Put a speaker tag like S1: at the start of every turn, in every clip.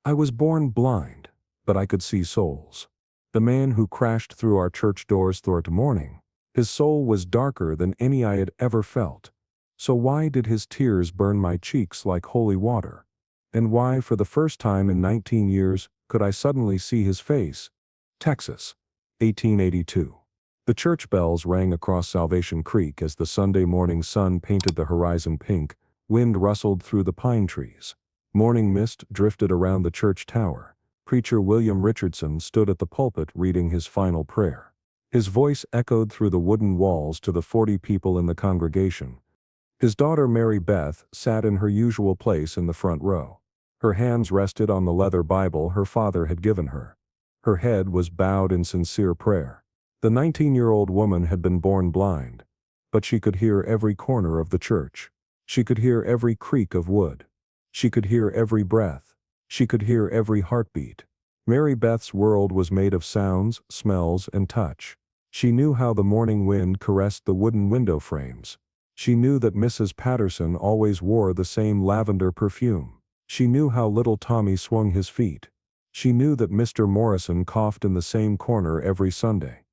S1: I was born blind, but I could see souls. The man who crashed through our church doors throughout morning, his soul was darker than any I had ever felt. So why did his tears burn my cheeks like holy water? And why, for the first time in 19 years, could I suddenly see his face? Texas, 1882. The church bells rang across Salvation Creek as the Sunday morning sun painted the horizon pink. Wind rustled through the pine trees. Morning mist drifted around the church tower. Preacher William Richardson stood at the pulpit reading his final prayer. His voice echoed through the wooden walls to the 40 people in the congregation. His daughter Mary-Beth sat in her usual place in the front row. Her hands rested on the leather Bible her father had given her. Her head was bowed in sincere prayer. The 19-year-old woman had been born blind, but she could hear every corner of the church. She could hear every creak of wood. She could hear every breath. She could hear every heartbeat. Mary-Beth's world was made of sounds, smells, and touch. She knew how the morning wind caressed the wooden window frames. She knew that Mrs. Patterson always wore the same lavender perfume. She knew how little Tommy swung his feet. She knew that Mr. Morrison coughed in the same corner every Sunday.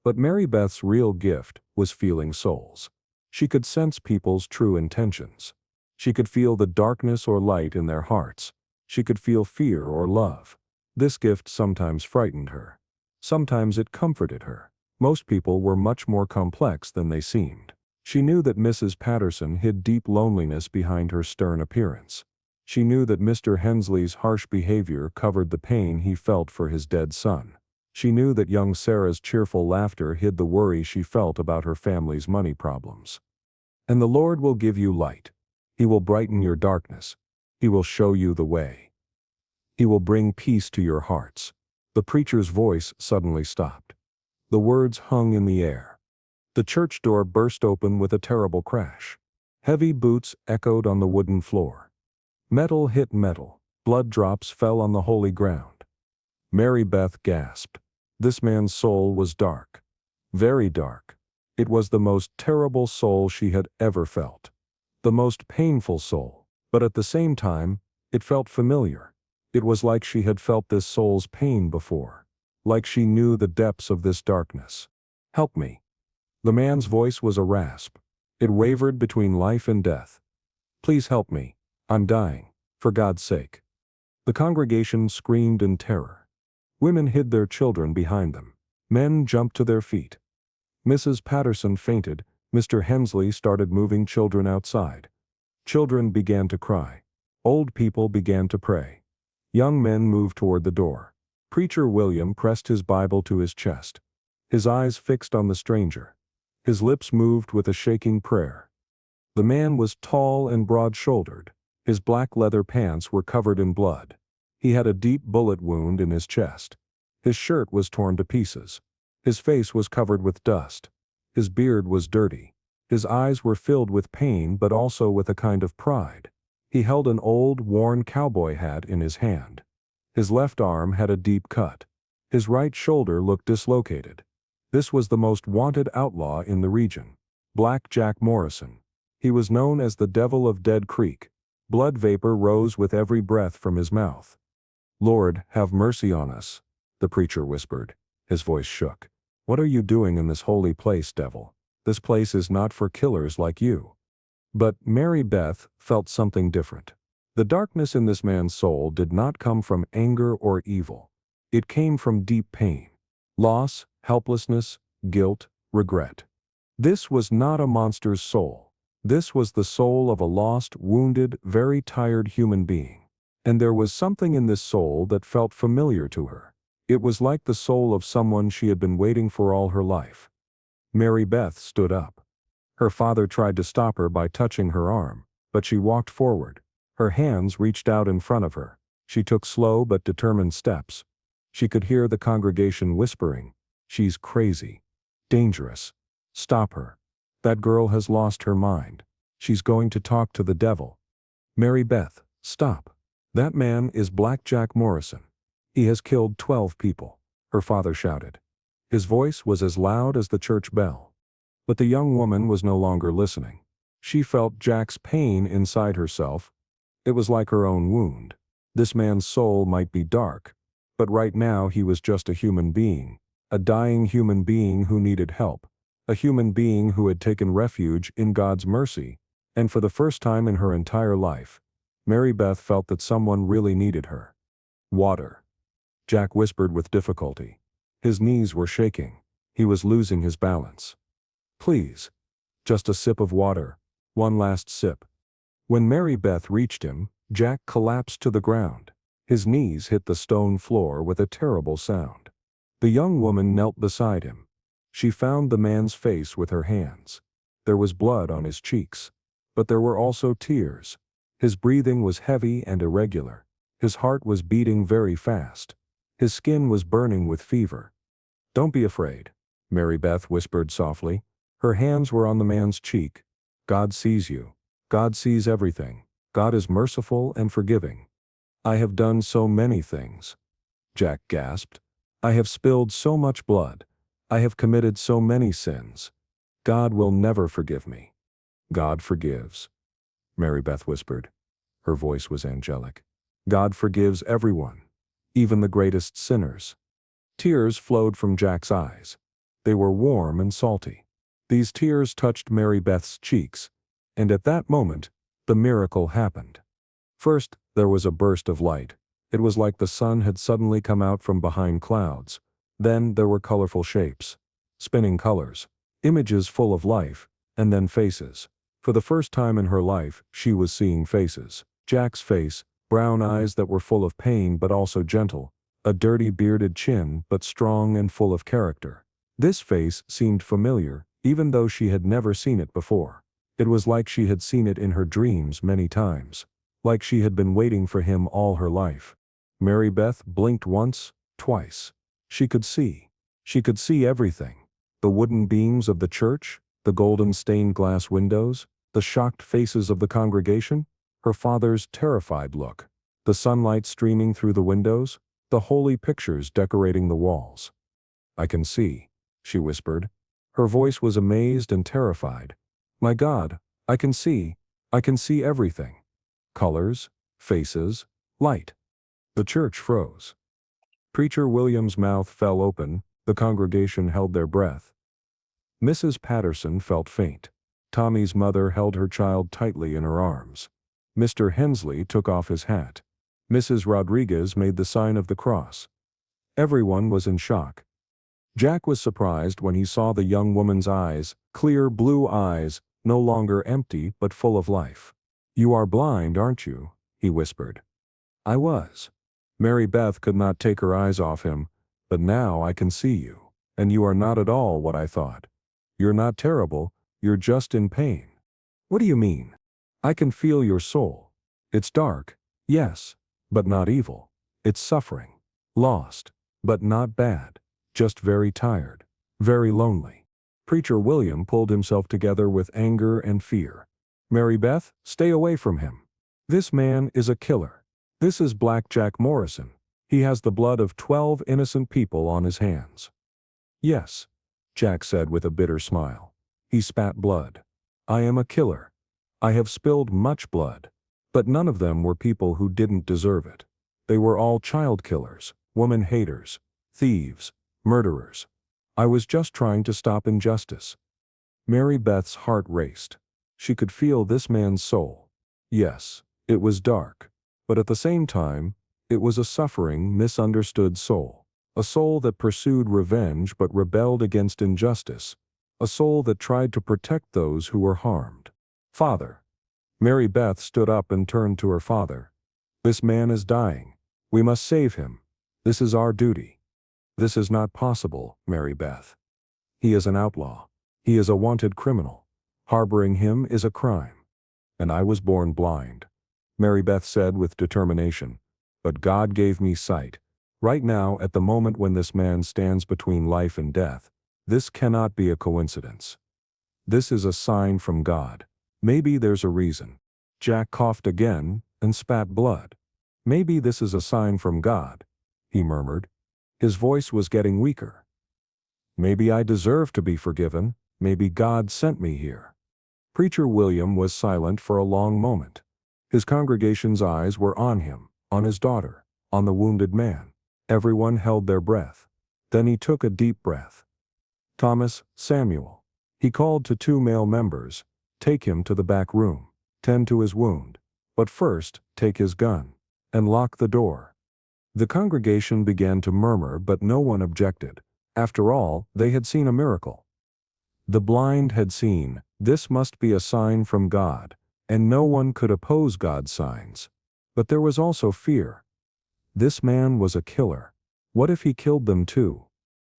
S1: But Mary-Beth's real gift was feeling souls. She could sense people's true intentions. She could feel the darkness or light in their hearts. She could feel fear or love. This gift sometimes frightened her. Sometimes it comforted her. Most people were much more complex than they seemed. She knew that Mrs. Patterson hid deep loneliness behind her stern appearance. She knew that Mr. Hensley's harsh behavior covered the pain he felt for his dead son. She knew that young Sarah's cheerful laughter hid the worry she felt about her family's money problems. And the Lord will give you light. He will brighten your darkness. He will show you the way. He will bring peace to your hearts. The preacher's voice suddenly stopped. The words hung in the air. The church door burst open with a terrible crash. Heavy boots echoed on the wooden floor. Metal hit metal. Blood drops fell on the holy ground. Mary-Beth gasped. This man's soul was dark. Very dark. It was the most terrible soul she had ever felt. The most painful soul, but at the same time, it felt familiar. It was like she had felt this soul's pain before. Like she knew the depths of this darkness. Help me. The man's voice was a rasp. It wavered between life and death. Please help me. I'm dying. For God's sake. The congregation screamed in terror. Women hid their children behind them. Men jumped to their feet. Mrs. Patterson fainted. Mr. Hensley started moving children outside. Children began to cry. Old people began to pray. Young men moved toward the door. Preacher William pressed his Bible to his chest. His eyes fixed on the stranger. His lips moved with a shaking prayer. The man was tall and broad-shouldered. His black leather pants were covered in blood. He had a deep bullet wound in his chest. His shirt was torn to pieces. His face was covered with dust. His beard was dirty. His eyes were filled with pain but also with a kind of pride. He held an old, worn cowboy hat in his hand. His left arm had a deep cut. His right shoulder looked dislocated. This was the most wanted outlaw in the region, Black Jack Morrison. He was known as the Devil of Dead Creek. Blood vapor rose with every breath from his mouth. Lord, have mercy on us, the preacher whispered. His voice shook. What are you doing in this holy place, devil? This place is not for killers like you. But Mary-Beth felt something different. The darkness in this man's soul did not come from anger or evil. It came from deep pain. Loss, helplessness, guilt, regret. This was not a monster's soul. This was the soul of a lost, wounded, very tired human being. And there was something in this soul that felt familiar to her. It was like the soul of someone she had been waiting for all her life. Mary-Beth stood up. Her father tried to stop her by touching her arm, but she walked forward. Her hands reached out in front of her. She took slow but determined steps. She could hear the congregation whispering, "She's crazy. Dangerous. Stop her. That girl has lost her mind. She's going to talk to the devil." Mary-Beth, stop. That man is Black Jack Morrison. He has killed 12 people, her father shouted. His voice was as loud as the church bell. But the young woman was no longer listening. She felt Jack's pain inside herself. It was like her own wound. This man's soul might be dark, but right now he was just a human being, a dying human being who needed help, a human being who had taken refuge in God's mercy, and for the first time in her entire life, Mary-Beth felt that someone really needed her. Water. Jack whispered with difficulty. His knees were shaking. He was losing his balance. Please. Just a sip of water. One last sip. When Mary-Beth reached him, Jack collapsed to the ground. His knees hit the stone floor with a terrible sound. The young woman knelt beside him. She found the man's face with her hands. There was blood on his cheeks, but there were also tears. His breathing was heavy and irregular. His heart was beating very fast. His skin was burning with fever. Don't be afraid, Mary-Beth whispered softly. Her hands were on the man's cheek. God sees you. God sees everything. God is merciful and forgiving. I have done so many things. Jack gasped. I have spilled so much blood. I have committed so many sins. God will never forgive me. God forgives, Mary-Beth whispered. Her voice was angelic. God forgives everyone, even the greatest sinners. Tears flowed from Jack's eyes. They were warm and salty. These tears touched Mary-Beth's cheeks, and at that moment, the miracle happened. First, there was a burst of light. It was like the sun had suddenly come out from behind clouds. Then there were colorful shapes, spinning colors, images full of life, and then faces. For the first time in her life, she was seeing faces. Jack's face, brown eyes that were full of pain but also gentle, a dirty bearded chin but strong and full of character. This face seemed familiar, even though she had never seen it before. It was like she had seen it in her dreams many times, like she had been waiting for him all her life. Mary-Beth blinked once, twice. She could see. She could see everything. The wooden beams of the church, the golden stained glass windows, the shocked faces of the congregation, her father's terrified look, the sunlight streaming through the windows, the holy pictures decorating the walls. I can see, she whispered. Her voice was amazed and terrified. My God, I can see everything. Colors, faces, light. The church froze. Preacher William's mouth fell open, the congregation held their breath. Mrs. Patterson felt faint. Tommy's mother held her child tightly in her arms. Mr. Hensley took off his hat. Mrs. Rodriguez made the sign of the cross. Everyone was in shock. Jack was surprised when he saw the young woman's eyes, clear blue eyes, no longer empty but full of life. You are blind, aren't you? He whispered. I was. Mary-Beth could not take her eyes off him, but now I can see you, and you are not at all what I thought. You're not terrible, you're just in pain. What do you mean? I can feel your soul. It's dark, yes, but not evil. It's suffering, lost, but not bad, just very tired, very lonely. Preacher William pulled himself together with anger and fear. Mary-Beth, stay away from him. This man is a killer. This is Black Jack Morrison. He has the blood of 12 innocent people on his hands. Yes, Jack said with a bitter smile. He spat blood. I am a killer. I have spilled much blood. But none of them were people who didn't deserve it. They were all child killers, woman haters, thieves, murderers. I was just trying to stop injustice. Mary-Beth's heart raced. She could feel this man's soul. Yes, it was dark. But at the same time, it was a suffering, misunderstood soul. A soul that pursued revenge but rebelled against injustice. A soul that tried to protect those who were harmed. Father. Mary-Beth stood up and turned to her father. This man is dying. We must save him. This is our duty. This is not possible, Mary-Beth. He is an outlaw. He is a wanted criminal. Harboring him is a crime. And I was born blind. Mary-Beth said with determination. But God gave me sight. Right now, at the moment when this man stands between life and death, this cannot be a coincidence. This is a sign from God. Maybe there's a reason. Jack coughed again and spat blood. Maybe this is a sign from God, he murmured. His voice was getting weaker. Maybe I deserve to be forgiven. Maybe God sent me here. Preacher William was silent for a long moment. His congregation's eyes were on him, on his daughter, on the wounded man. Everyone held their breath. Then he took a deep breath. Thomas, Samuel. He called to 2 male members. Take him to the back room. Tend to his wound. But first, take his gun. And lock the door. The congregation began to murmur, but no one objected. After all, they had seen a miracle. The blind had seen, this must be a sign from God, and no one could oppose God's signs. But there was also fear. This man was a killer. What if he killed them too?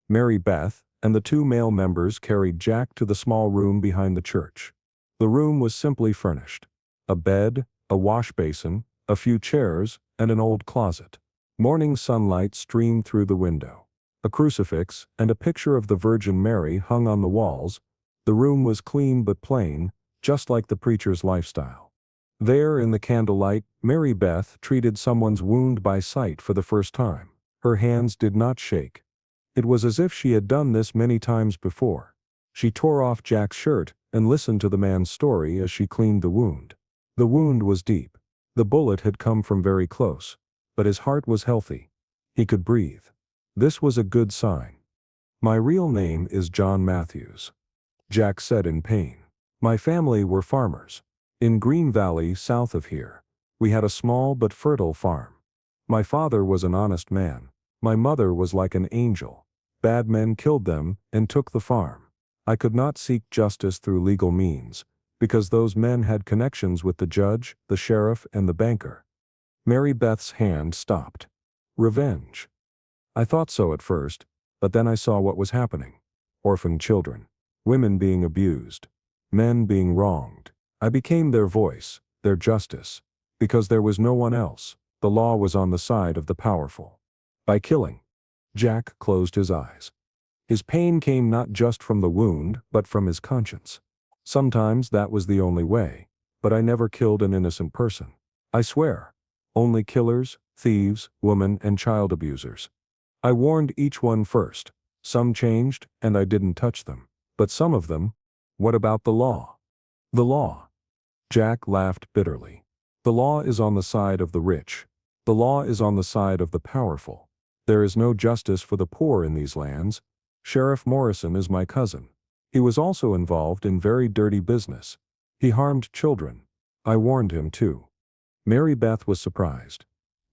S1: Mary-Beth and the 2 male members carried Jack to the small room behind the church. The room was simply furnished. A bed, a wash basin, a few chairs, and an old closet. Morning sunlight streamed through the window. A crucifix and a picture of the Virgin Mary hung on the walls. The room was clean but plain, just like the preacher's lifestyle. There in the candlelight, Mary-Beth treated someone's wound by sight for the first time. Her hands did not shake. It was as if she had done this many times before. She tore off Jack's shirt and listened to the man's story as she cleaned the wound. The wound was deep. The bullet had come from very close. But his heart was healthy. He could breathe. This was a good sign. My real name is John Matthews, Jack said in pain. My family were farmers. In Green Valley, south of here, we had a small but fertile farm. My father was an honest man. My mother was like an angel. Bad men killed them and took the farm. I could not seek justice through legal means, because those men had connections with the judge, the sheriff, and the banker. Mary-Beth's hand stopped. Revenge. I thought so at first, but then I saw what was happening. Orphaned children, women being abused, men being wronged. I became their voice, their justice, because there was no one else. The law was on the side of the powerful. By killing, Jack closed his eyes. His pain came not just from the wound, but from his conscience. Sometimes that was the only way, but I never killed an innocent person. I swear. Only killers, thieves, women, and child abusers. I warned each one first. Some changed, and I didn't touch them. But some of them, what about the law? The law. Jack laughed bitterly. The law is on the side of the rich. The law is on the side of the powerful. There is no justice for the poor in these lands. Sheriff Morrison is my cousin. He was also involved in very dirty business. He harmed children. I warned him too. Mary-Beth was surprised.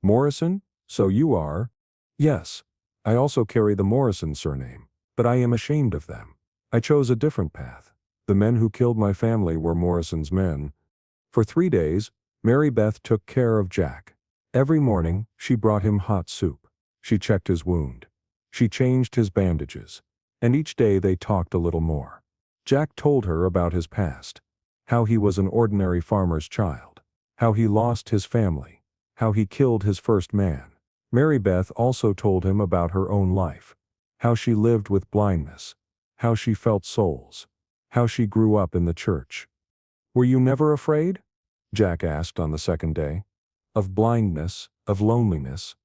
S1: Morrison? So you are? Yes. I also carry the Morrison surname, but I am ashamed of them. I chose a different path. The men who killed my family were Morrison's men. For 3 days, Mary-Beth took care of Jack. Every morning, she brought him hot soup. She checked his wound. She changed his bandages. And each day they talked a little more. Jack told her about his past. How he was an ordinary farmer's child. How he lost his family. How he killed his first man. Mary-Beth also told him about her own life. How she lived with blindness. How she felt souls. How she grew up in the church. Were you never afraid? Jack asked on the second day. Of blindness, of loneliness.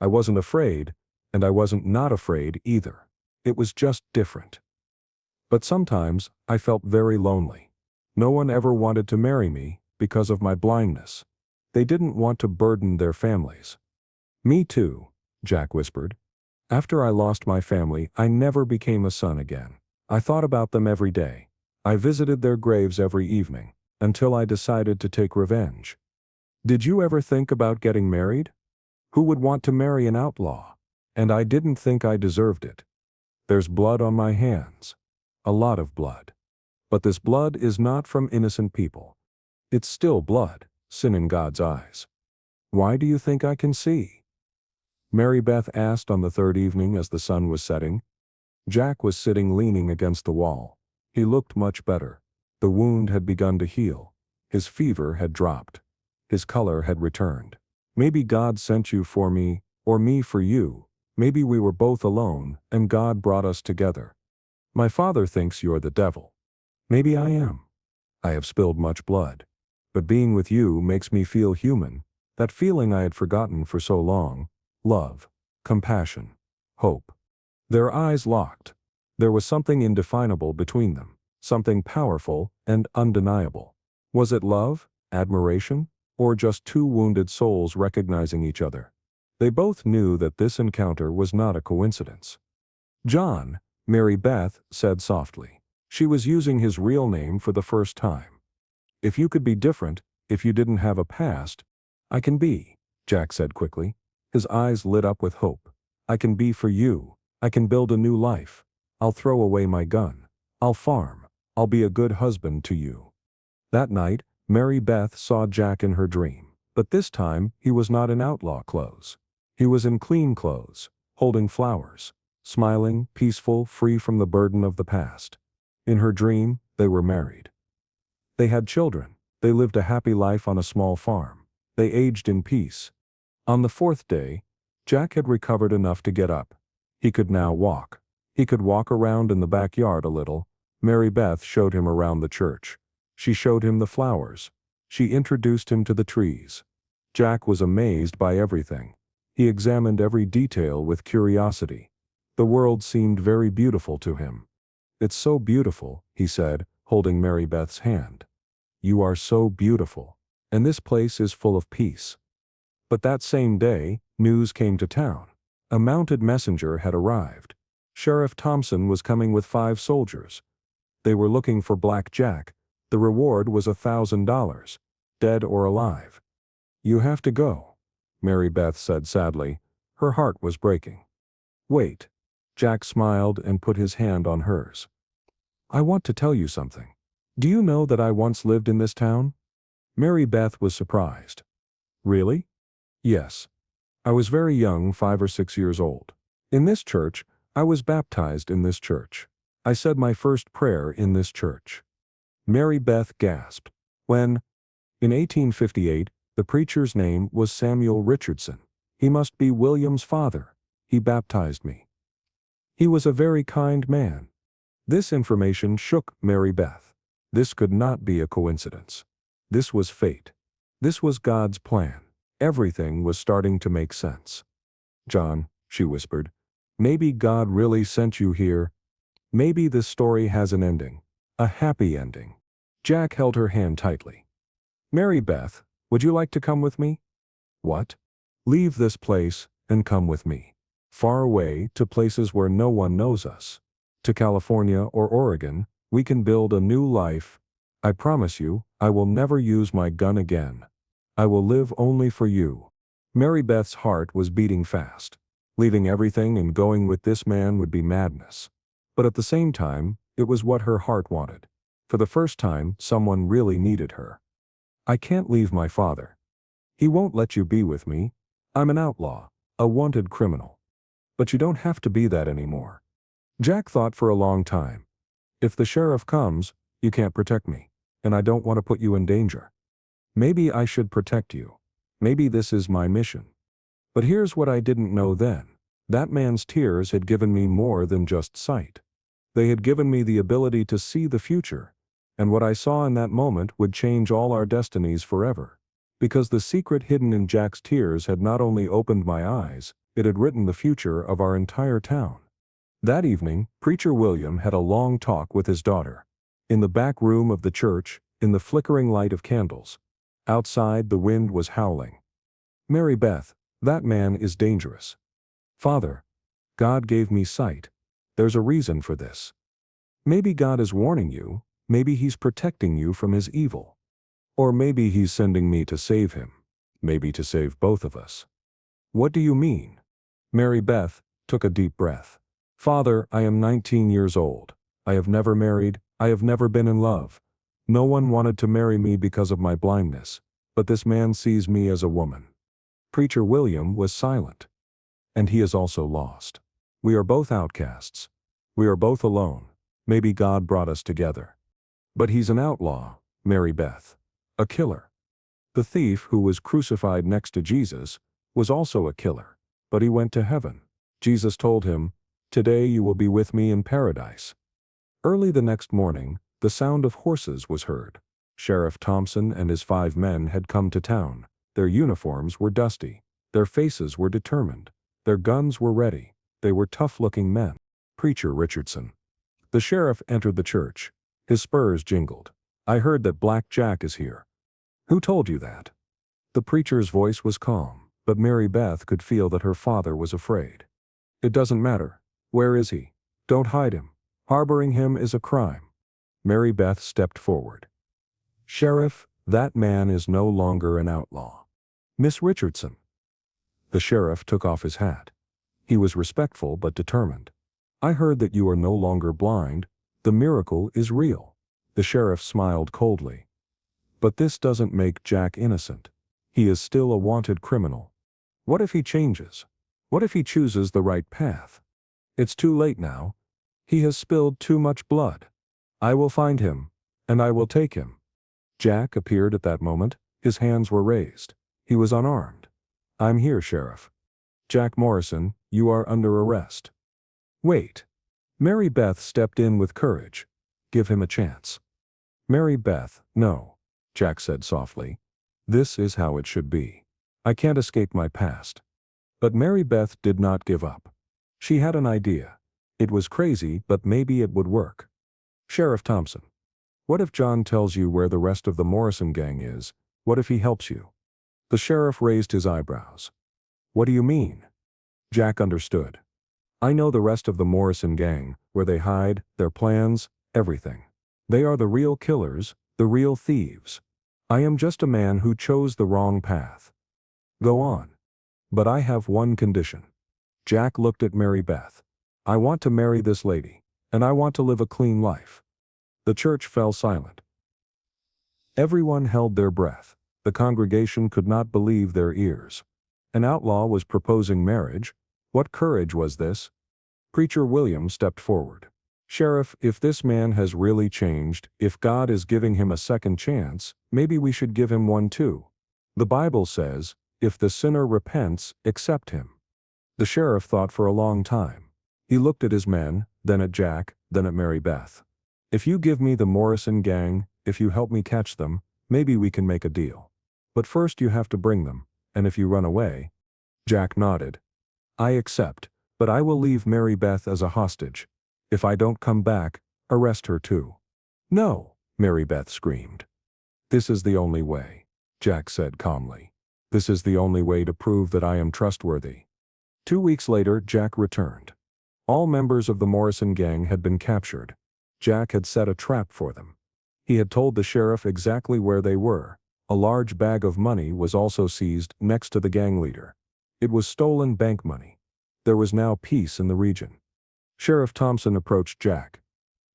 S1: I wasn't afraid, and I wasn't not afraid either. It was just different. But sometimes I felt very lonely. No one ever wanted to marry me because of my blindness. They didn't want to burden their families. Me too, Jack whispered. After I lost my family, I never became a son again. I thought about them every day. I visited their graves every evening, until I decided to take revenge. Did you ever think about getting married? Who would want to marry an outlaw? And I didn't think I deserved it. There's blood on my hands. A lot of blood. But this blood is not from innocent people. It's still blood, sin in God's eyes. Why do you think I can see? Mary-Beth asked on the third evening as the sun was setting. Jack was sitting leaning against the wall. He looked much better. The wound had begun to heal. His fever had dropped. His color had returned. Maybe God sent you for me, or me for you. Maybe we were both alone, and God brought us together. My father thinks you're the devil. Maybe I am. I have spilled much blood. But being with you makes me feel human, that feeling I had forgotten for so long. Love, compassion, hope. Their eyes locked. There was something indefinable between them, something powerful and undeniable. Was it love, admiration, or just two wounded souls recognizing each other. They both knew that this encounter was not a coincidence. "John," Mary-Beth said softly. She was using his real name for the first time. "If you could be different, if you didn't have a past." "I can be," Jack said quickly. His eyes lit up with hope. "I can be for you. I can build a new life. I'll throw away my gun. I'll farm. I'll be a good husband to you." That night, Mary-Beth saw Jack in her dream. But this time, he was not in outlaw clothes. He was in clean clothes, holding flowers, smiling, peaceful, free from the burden of the past. In her dream, they were married. They had children. They lived a happy life on a small farm. They aged in peace. On the fourth day, Jack had recovered enough to get up. He could now walk. He could walk around in the backyard a little. Mary-Beth showed him around the church. She showed him the flowers. She introduced him to the trees. Jack was amazed by everything. He examined every detail with curiosity. The world seemed very beautiful to him. "It's so beautiful," he said, holding Mary-Beth's hand. "You are so beautiful. And this place is full of peace." But that same day, news came to town. A mounted messenger had arrived. Sheriff Thompson was coming with 5 soldiers. They were looking for Black Jack. The reward was $1,000, dead or alive. "You have to go," Mary-Beth said sadly. Her heart was breaking. "Wait." Jack smiled and put his hand on hers. "I want to tell you something. Do you know that I once lived in this town?" Mary-Beth was surprised. "Really?" "Yes. I was very young, 5 or 6 years old. In this church, I was baptized in this church. I said my first prayer in this church." Mary-Beth gasped. In 1858, the preacher's name was Samuel Richardson. He must be William's father. He baptized me. He was a very kind man. This information shook Mary-Beth. This could not be a coincidence. This was fate. This was God's plan. Everything was starting to make sense. "John," she whispered, "maybe God really sent you here. Maybe this story has an ending. A happy ending." Jack held her hand tightly. "Mary-Beth, would you like to come with me?" "What?" "Leave this place and come with me. Far away, to places where no one knows us. To California or Oregon. We can build a new life. I promise you, I will never use my gun again. I will live only for you." Mary-Beth's heart was beating fast. Leaving everything and going with this man would be madness. But at the same time, it was what her heart wanted. For the first time, someone really needed her. "I can't leave my father. He won't let you be with me. I'm an outlaw, a wanted criminal. But you don't have to be that anymore." Jack thought for a long time. "If the sheriff comes, you can't protect me, and I don't want to put you in danger. Maybe I should protect you. Maybe this is my mission." But here's what I didn't know then. That man's tears had given me more than just sight. They had given me the ability to see the future, and what I saw in that moment would change all our destinies forever. Because the secret hidden in Jack's tears had not only opened my eyes, it had written the future of our entire town. That evening, Preacher William had a long talk with his daughter. In the back room of the church, in the flickering light of candles. Outside, the wind was howling. "Mary-Beth, that man is dangerous." "Father, God gave me sight. There's a reason for this. Maybe God is warning you. Maybe he's protecting you from his evil. Or maybe he's sending me to save him. Maybe to save both of us." "What do you mean?" Mary-Beth took a deep breath. "Father, I am 19 years old. I have never married. I have never been in love. No one wanted to marry me because of my blindness, but this man sees me as a woman." Preacher William was silent. "And he is also lost. We are both outcasts. We are both alone. Maybe God brought us together. But he's an outlaw, Mary-Beth. A killer. The thief who was crucified next to Jesus was also a killer, but he went to heaven. Jesus told him, 'Today you will be with me in paradise.'" Early the next morning, the sound of horses was heard. Sheriff Thompson and his 5 men had come to town. Their uniforms were dusty. Their faces were determined. Their guns were ready. They were tough-looking men. Preacher Richardson. The sheriff entered the church. His spurs jingled. "I heard that Black Jack is here." "Who told you that?" The preacher's voice was calm, but Mary-Beth could feel that her father was afraid. "It doesn't matter. Where is he? Don't hide him. Harboring him is a crime." Mary-Beth stepped forward. "Sheriff, that man is no longer an outlaw." "Miss Richardson." The sheriff took off his hat. He was respectful but determined. "I heard that you are no longer blind. The miracle is real." The sheriff smiled coldly. "But this doesn't make Jack innocent. He is still a wanted criminal. What if he changes? What if he chooses the right path? It's too late now. He has spilled too much blood. I will find him, and I will take him." Jack appeared at that moment. His hands were raised. He was unarmed. "I'm here, Sheriff." "Jack Morrison, you are under arrest." "Wait." Mary-Beth stepped in with courage. "Give him a chance." "Mary-Beth, no," Jack said softly. "This is how it should be. I can't escape my past." But Mary-Beth did not give up. She had an idea. It was crazy, but maybe it would work. "Sheriff Thompson, what if John tells you where the rest of the Morrison gang is? What if he helps you?" The sheriff raised his eyebrows. "What do you mean?" Jack understood. "I know the rest of the Morrison gang, where they hide, their plans, everything. They are the real killers, the real thieves. I am just a man who chose the wrong path." "Go on." "But I have one condition." Jack looked at Mary-Beth. "I want to marry this lady, and I want to live a clean life." The church fell silent. Everyone held their breath. The congregation could not believe their ears. An outlaw was proposing marriage. What courage was this? Preacher William stepped forward. "Sheriff, if this man has really changed, if God is giving him a second chance, maybe we should give him one too. The Bible says, if the sinner repents, accept him." The sheriff thought for a long time. He looked at his men, then at Jack, then at Mary-Beth. "If you give me the Morrison gang, if you help me catch them, maybe we can make a deal. But first you have to bring them, and if you run away—" Jack nodded. "I accept, but I will leave Mary-Beth as a hostage. If I don't come back, arrest her too." "No!" Mary-Beth screamed. "This is the only way," Jack said calmly. "This is the only way to prove that I am trustworthy." 2 weeks later, Jack returned. All members of the Morrison gang had been captured. Jack had set a trap for them. He had told the sheriff exactly where they were. A large bag of money was also seized next to the gang leader. It was stolen bank money. There was now peace in the region. Sheriff Thompson approached Jack.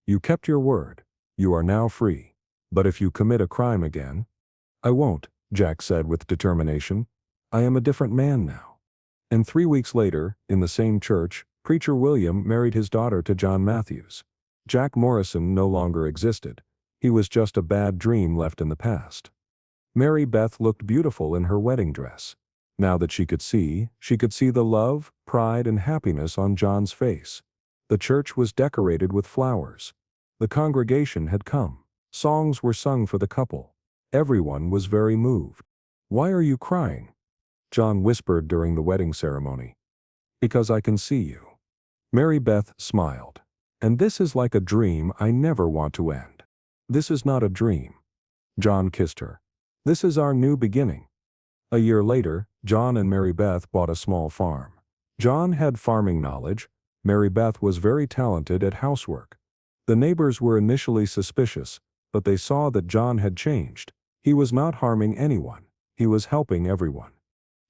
S1: "You kept your word. You are now free. But if you commit a crime again—" "I won't," Jack said with determination. "I am a different man now." And 3 weeks later, in the same church, Preacher William married his daughter to John Matthews. Jack Morrison no longer existed. He was just a bad dream left in the past. Mary-Beth looked beautiful in her wedding dress. Now that she could see the love, pride, and happiness on John's face. The church was decorated with flowers. The congregation had come. Songs were sung for the couple. Everyone was very moved. "Why are you crying?" John whispered during the wedding ceremony. "Because I can see you." Mary-Beth smiled. "And this is like a dream I never want to end." "This is not a dream." John kissed her. "This is our new beginning." A year later, John and Mary-Beth bought a small farm. John had farming knowledge. Mary-Beth was very talented at housework. The neighbors were initially suspicious, but they saw that John had changed. He was not harming anyone. He was helping everyone.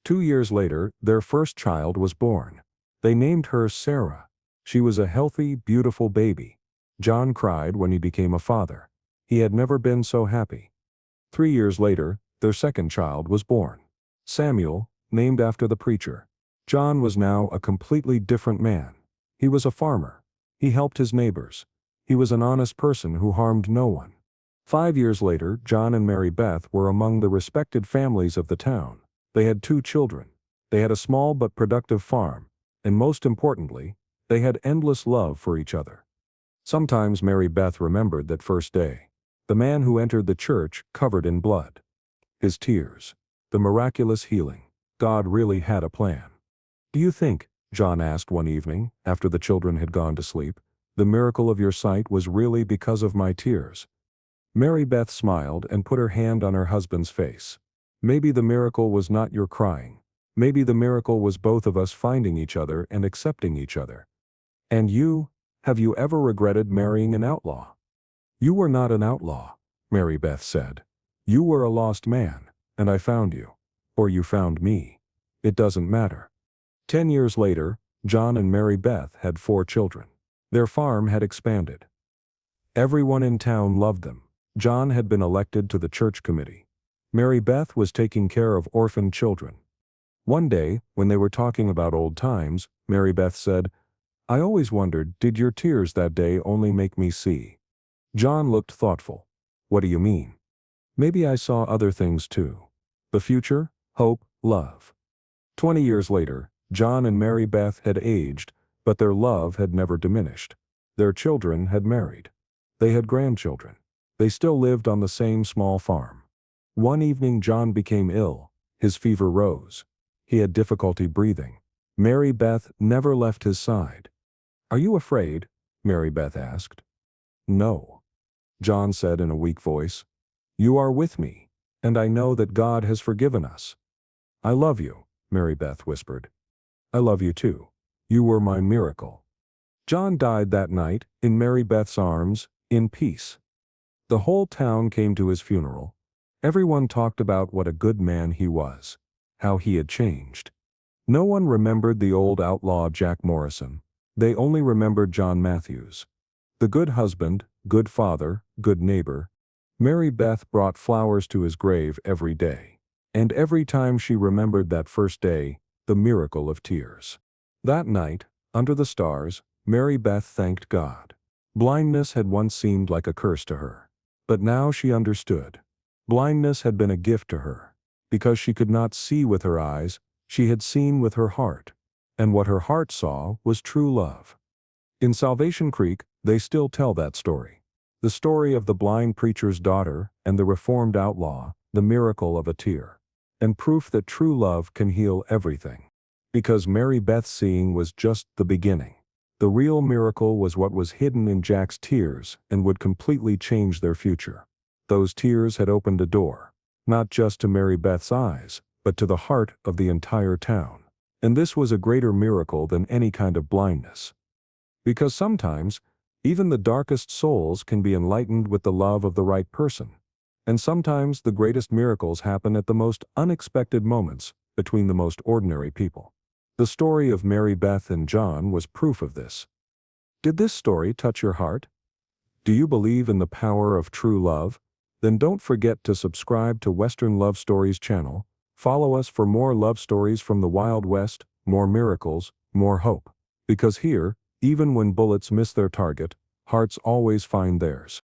S1: 2 years later, their first child was born. They named her Sarah. She was a healthy, beautiful baby. John cried when he became a father. He had never been so happy. 3 years later, their second child was born. Samuel, named after the preacher. John was now a completely different man. He was a farmer. He helped his neighbors. He was an honest person who harmed no one. 5 years later, John and Mary-Beth were among the respected families of the town. They had 2 children. They had a small but productive farm. And most importantly, they had endless love for each other. Sometimes Mary-Beth remembered that first day. The man who entered the church covered in blood. His tears. The miraculous healing. God really had a plan. "Do you think," John asked one evening, after the children had gone to sleep, "the miracle of your sight was really because of my tears?" Mary-Beth smiled and put her hand on her husband's face. Maybe the miracle was not your crying. Maybe the miracle was both of us finding each other and accepting each other. And you, have you ever regretted marrying an outlaw? You were not an outlaw, Mary-Beth said. You were a lost man, and I found you. Or you found me. It doesn't matter. 10 years later, John and Mary-Beth had 4 children. Their farm had expanded. Everyone in town loved them. John had been elected to the church committee. Mary-Beth was taking care of orphan children. One day, when they were talking about old times, Mary-Beth said, "I always wondered, did your tears that day only make me see?" John looked thoughtful. "What do you mean?" "Maybe I saw other things too. The future, hope, love." 20 years later, John and Mary-Beth had aged, but their love had never diminished. Their children had married. They had grandchildren. They still lived on the same small farm. One evening John became ill. His fever rose. He had difficulty breathing. Mary-Beth never left his side. "Are you afraid?" Mary-Beth asked. "No," John said in a weak voice. "You are with me, and I know that God has forgiven us." "I love you," Mary-Beth whispered. "I love you too. You were my miracle." John died that night, in Mary-Beth's arms, in peace. The whole town came to his funeral. Everyone talked about what a good man he was, how he had changed. No one remembered the old outlaw Jack Morrison. They only remembered John Matthews. The good husband, good father, good neighbor. Mary-Beth brought flowers to his grave every day. And every time she remembered that first day, the miracle of tears. That night, under the stars, Mary-Beth thanked God. Blindness had once seemed like a curse to her. But now she understood. Blindness had been a gift to her. Because she could not see with her eyes, she had seen with her heart. And what her heart saw was true love. In Salvation Creek, they still tell that story. The story of the blind preacher's daughter and the reformed outlaw, the miracle of a tear. And proof that true love can heal everything. Because Mary-Beth's seeing was just the beginning. The real miracle was what was hidden in Jack's tears and would completely change their future. Those tears had opened a door, not just to Mary-Beth's eyes, but to the heart of the entire town. And this was a greater miracle than any kind of blindness. Because sometimes, even the darkest souls can be enlightened with the love of the right person. And sometimes the greatest miracles happen at the most unexpected moments between the most ordinary people. The story of Mary-Beth and John was proof of this. Did this story touch your heart? Do you believe in the power of true love? Then don't forget to subscribe to Western Love Stories channel. Follow us for more love stories from the Wild West, more miracles, more hope. Because here, even when bullets miss their target, hearts always find theirs.